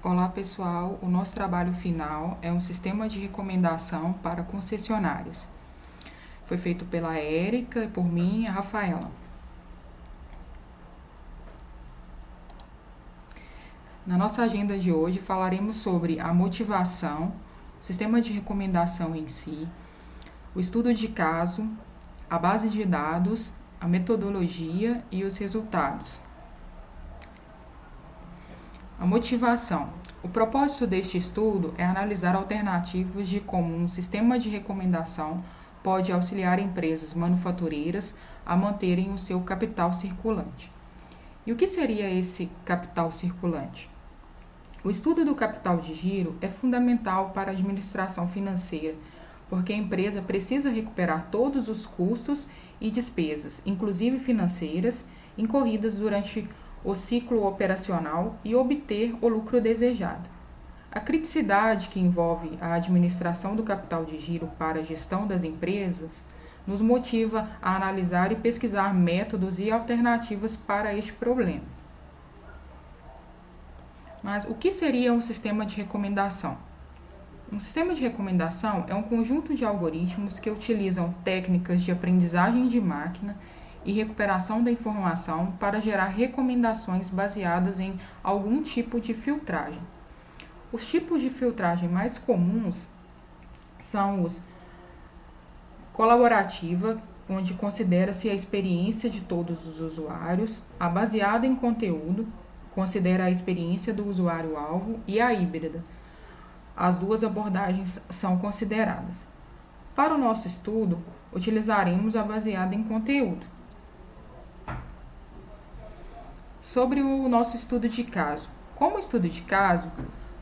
Olá pessoal, o nosso trabalho final é um sistema de recomendação para concessionárias. Foi feito pela Érica, por mim e a Rafaela. Na nossa agenda de hoje falaremos sobre a motivação, o sistema de recomendação em si, o estudo de caso, a base de dados, a metodologia e os resultados. A motivação. O propósito deste estudo é analisar alternativas de como um sistema de recomendação pode auxiliar empresas manufatureiras a manterem o seu capital circulante. E o que seria esse capital circulante? O estudo do capital de giro é fundamental para a administração financeira, porque a empresa precisa recuperar todos os custos e despesas, inclusive financeiras, incorridas durante o ciclo operacional e obter o lucro desejado. A criticidade que envolve a administração do capital de giro para a gestão das empresas nos motiva a analisar e pesquisar métodos e alternativas para este problema. Mas o que seria um sistema de recomendação? Um sistema de recomendação é um conjunto de algoritmos que utilizam técnicas de aprendizagem de máquina e recuperação da informação para gerar recomendações baseadas em algum tipo de filtragem. Os tipos de filtragem mais comuns são os colaborativa, onde considera-se a experiência de todos os usuários, a baseada em conteúdo, considera a experiência do usuário-alvo, e a híbrida. As duas abordagens são consideradas. Para o nosso estudo, utilizaremos a baseada em conteúdo. Sobre o nosso estudo de caso. Como estudo de caso,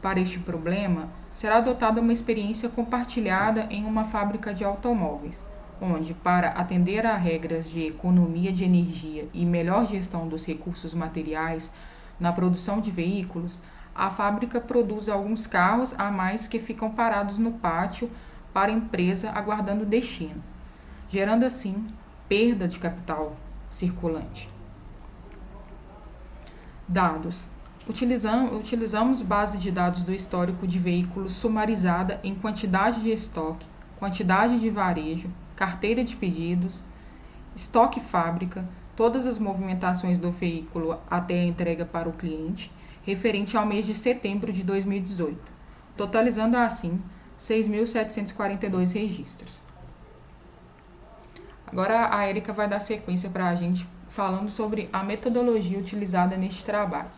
para este problema, será adotada uma experiência compartilhada em uma fábrica de automóveis, onde, para atender a regras de economia de energia e melhor gestão dos recursos materiais na produção de veículos, a fábrica produz alguns carros a mais que ficam parados no pátio para a empresa aguardando destino, gerando assim perda de capital circulante. Dados. Utilizamos base de dados do histórico de veículos sumarizada em quantidade de estoque, quantidade de varejo, carteira de pedidos, estoque fábrica, todas as movimentações do veículo até a entrega para o cliente, referente ao mês de setembro de 2018, totalizando assim 6.742 registros. Agora a Érica vai dar sequência para a gente falando sobre a metodologia utilizada neste trabalho.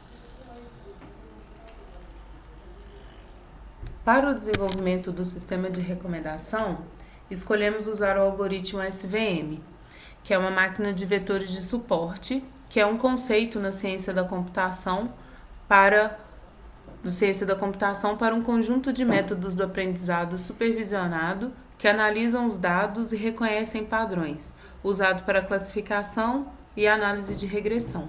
Para o desenvolvimento do sistema de recomendação, escolhemos usar o algoritmo SVM, que é uma máquina de vetores de suporte, que é um conceito na ciência da computação para um conjunto de métodos do aprendizado supervisionado que analisam os dados e reconhecem padrões, usado para classificação e análise de regressão.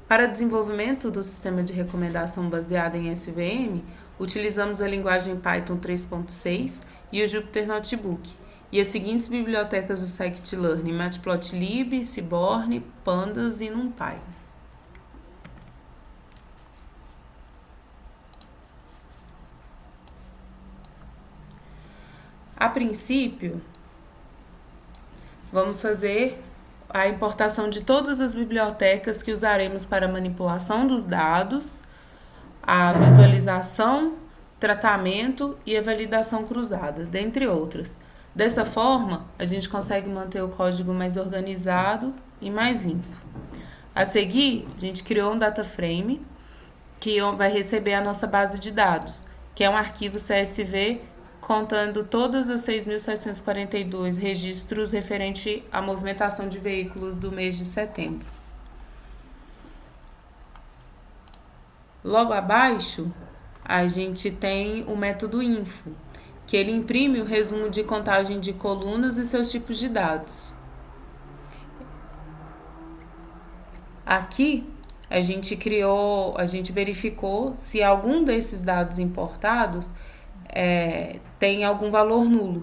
Para desenvolvimento do sistema de recomendação baseado em SVM, utilizamos a linguagem Python 3.6 e o Jupyter Notebook, e as seguintes bibliotecas do Scikit-Learn: Matplotlib, Seaborn, Pandas e NumPy. A princípio, vamos fazer a importação de todas as bibliotecas que usaremos para a manipulação dos dados, a visualização, tratamento e a validação cruzada, dentre outras. Dessa forma, a gente consegue manter o código mais organizado e mais limpo. A seguir, a gente criou um data frame que vai receber a nossa base de dados, que é um arquivo CSV contando todas as 6.742 registros referente à movimentação de veículos do mês de setembro. Logo abaixo, a gente tem o método info, que ele imprime o resumo de contagem de colunas e seus tipos de dados. Aqui, a gente verificou se algum desses dados importados tem algum valor nulo.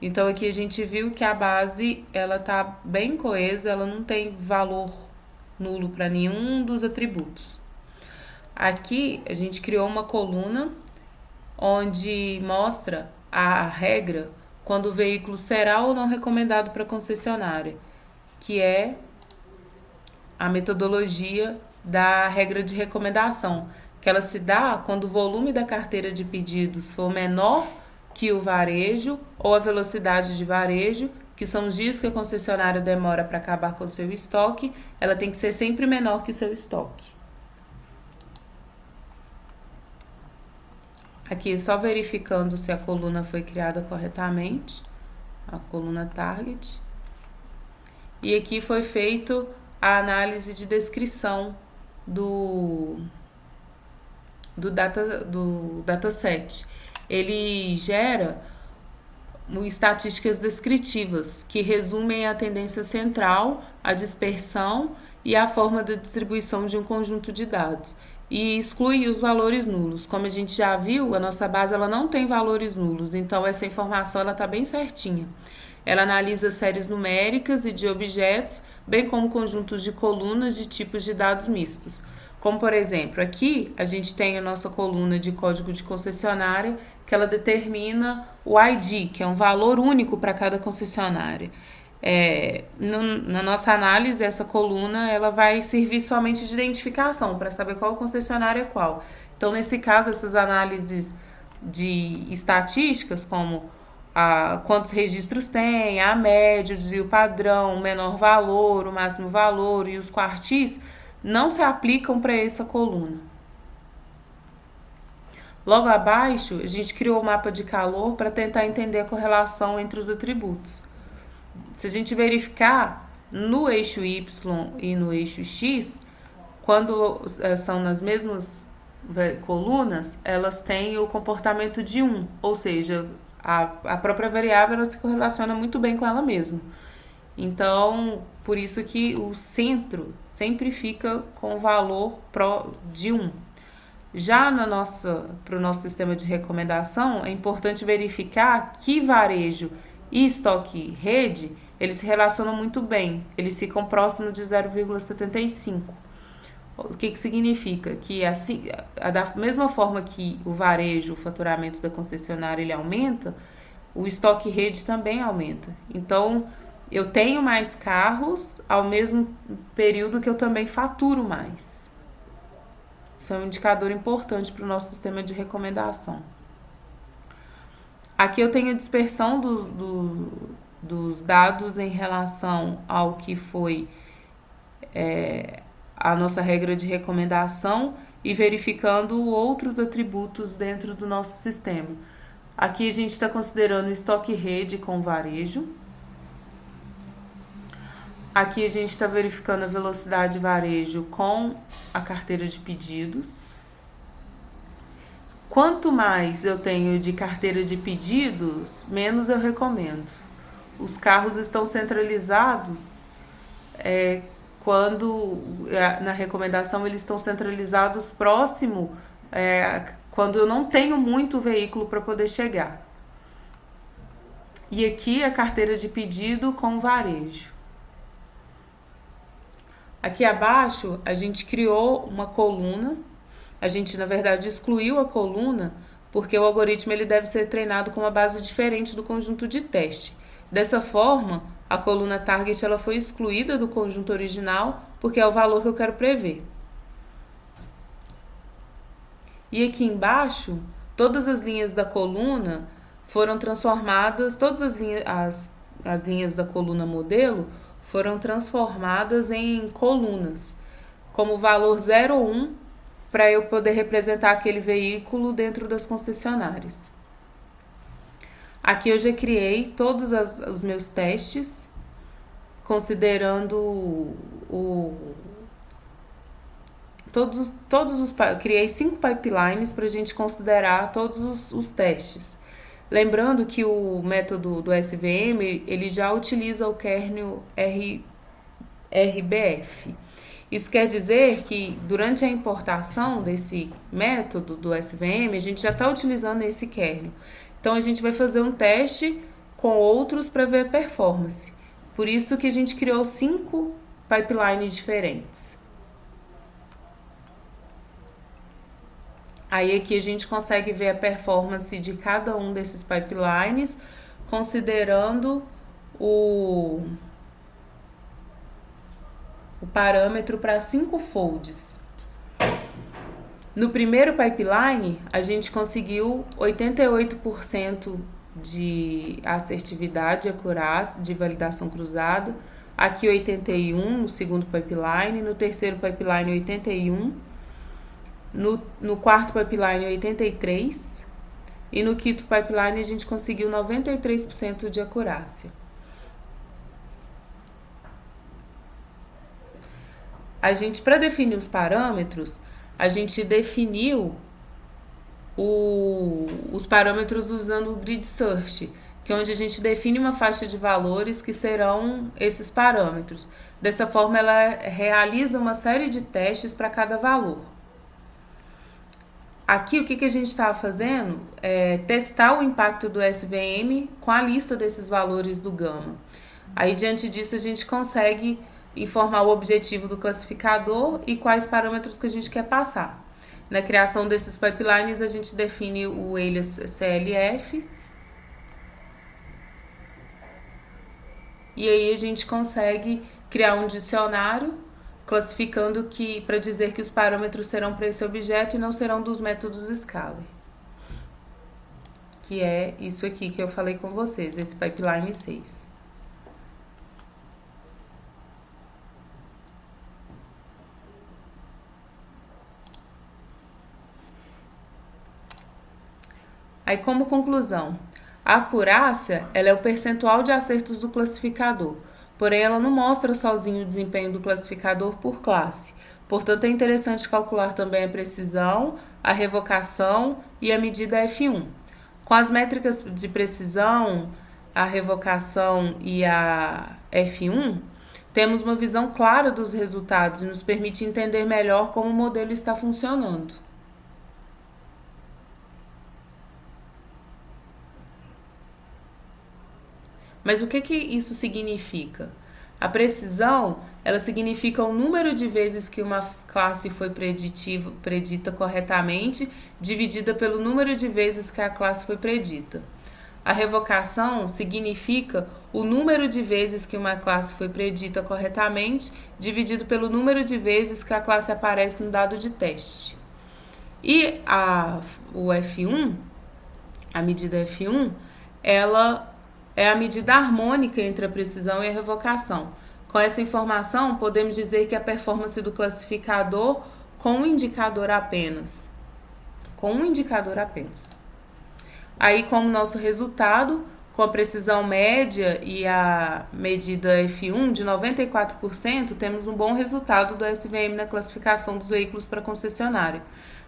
Então aqui a gente viu que a base ela está bem coesa, ela não tem valor nulo para nenhum dos atributos. Aqui a gente criou uma coluna onde mostra a regra quando o veículo será ou não recomendado para a concessionária, que é a metodologia da regra de recomendação, que ela se dá quando o volume da carteira de pedidos for menor que o varejo ou a velocidade de varejo, que são os dias que a concessionária demora para acabar com o seu estoque, ela tem que ser sempre menor que o seu estoque. Aqui só verificando se a coluna foi criada corretamente, a coluna target. E aqui foi feito a análise de descrição do dataset. Ele gera estatísticas descritivas que resumem a tendência central, a dispersão e a forma de distribuição de um conjunto de dados. E exclui os valores nulos. Como a gente já viu, a nossa base ela não tem valores nulos, então essa informação está bem certinha. Ela analisa séries numéricas e de objetos, bem como conjuntos de colunas de tipos de dados mistos. Como, por exemplo, aqui a gente tem a nossa coluna de código de concessionária, que ela determina o ID, que é um valor único para cada concessionária. Na nossa análise, essa coluna ela vai servir somente de identificação, para saber qual concessionária é qual. Então, nesse caso, essas análises de estatísticas, como quantos registros tem, a média, o desvio padrão, o menor valor, o máximo valor e os quartis, não se aplicam para essa coluna. Logo abaixo, a gente criou o mapa de calor para tentar entender a correlação entre os atributos. Se a gente verificar no eixo Y e no eixo X, quando são nas mesmas colunas, elas têm o comportamento de 1, ou seja, a própria variável ela se correlaciona muito bem com ela mesma. Então, por isso que o centro sempre fica com o valor de 1. Já para o nosso sistema de recomendação, é importante verificar que varejo e estoque rede, eles se relacionam muito bem, eles ficam próximos de 0,75. O que significa? Que assim, da mesma forma que o varejo, o faturamento da concessionária, ele aumenta, o estoque rede também aumenta. Então, eu tenho mais carros ao mesmo período que eu também faturo mais. Isso é um indicador importante para o nosso sistema de recomendação. Aqui eu tenho a dispersão dos dados em relação ao que foi a nossa regra de recomendação e verificando outros atributos dentro do nosso sistema. Aqui a gente está considerando o estoque rede com varejo. Aqui a gente está verificando a velocidade varejo com a carteira de pedidos. Quanto mais eu tenho de carteira de pedidos, menos eu recomendo. Os carros estão centralizados quando na recomendação eles estão centralizados próximo quando eu não tenho muito veículo para poder chegar. E aqui a carteira de pedido com varejo. Aqui abaixo a gente criou uma coluna. A gente, na verdade, excluiu a coluna porque o algoritmo ele deve ser treinado com uma base diferente do conjunto de teste. Dessa forma, a coluna target ela foi excluída do conjunto original porque é o valor que eu quero prever. E aqui embaixo, todas as linhas da coluna foram transformadas, todas as linhas da coluna modelo foram transformadas em colunas, como valor 0 ou 1, para eu poder representar aquele veículo dentro das concessionárias. Aqui eu já criei todos os meus testes, considerando criei 5 pipelines para a gente considerar todos os testes. Lembrando que o método do SVM, ele já utiliza o kernel RBF. Isso quer dizer que durante a importação desse método do SVM, a gente já está utilizando esse kernel. Então, a gente vai fazer um teste com outros para ver a performance. Por isso que a gente criou 5 pipelines diferentes. Aí aqui a gente consegue ver a performance de cada um desses pipelines, considerando o parâmetro para 5 folds. No primeiro pipeline, a gente conseguiu 88% de assertividade e acurácia de validação cruzada. Aqui 81 no segundo pipeline, no terceiro pipeline 81, no quarto pipeline 83 e no quinto pipeline a gente conseguiu 93% de acurácia. A gente, para definir os parâmetros, a gente definiu os parâmetros usando o grid search, que é onde a gente define uma faixa de valores que serão esses parâmetros. Dessa forma, ela realiza uma série de testes para cada valor. Aqui, o que a gente estava fazendo é testar o impacto do SVM com a lista desses valores do gama. Aí, diante disso, a gente consegue informar o objetivo do classificador e quais parâmetros que a gente quer passar. Na criação desses pipelines, a gente define o alias CLF. E aí a gente consegue criar um dicionário classificando para dizer que os parâmetros serão para esse objeto e não serão dos métodos Scalar. Que é isso aqui que eu falei com vocês, esse pipeline 6. Aí, como conclusão, a acurácia ela é o percentual de acertos do classificador, porém ela não mostra sozinho o desempenho do classificador por classe. Portanto, é interessante calcular também a precisão, a revocação e a medida F1. Com as métricas de precisão, a revocação e a F1, temos uma visão clara dos resultados e nos permite entender melhor como o modelo está funcionando. Mas o que isso significa? A precisão, ela significa o número de vezes que uma classe foi predita corretamente, dividida pelo número de vezes que a classe foi predita. A revocação significa o número de vezes que uma classe foi predita corretamente, dividido pelo número de vezes que a classe aparece no dado de teste. E o F1, a medida F1, ela é a medida harmônica entre a precisão e a revocação. Com essa informação, podemos dizer que a performance do classificador com um indicador apenas. Aí, como nosso resultado, com a precisão média e a medida F1 de 94%, temos um bom resultado do SVM na classificação dos veículos para concessionária.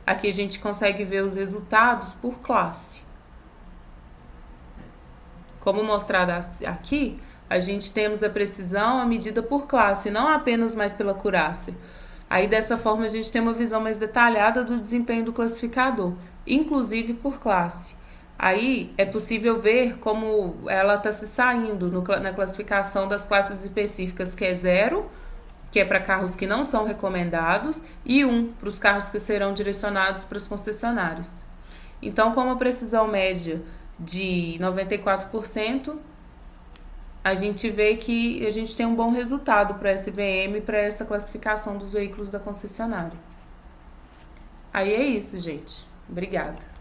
Aqui a gente consegue ver os resultados por classe. Como mostrado aqui, a gente temos a precisão, a medida por classe, não apenas mais pela acurácia. Aí, dessa forma, a gente tem uma visão mais detalhada do desempenho do classificador, inclusive por classe. Aí, é possível ver como ela está se saindo na classificação das classes específicas, que é 0, que é para carros que não são recomendados, e 1, para os carros que serão direcionados para as concessionárias. Então, como a precisão média de 94%, a gente vê que a gente tem um bom resultado para SVM, para essa classificação dos veículos da concessionária. Aí é isso, gente. Obrigada.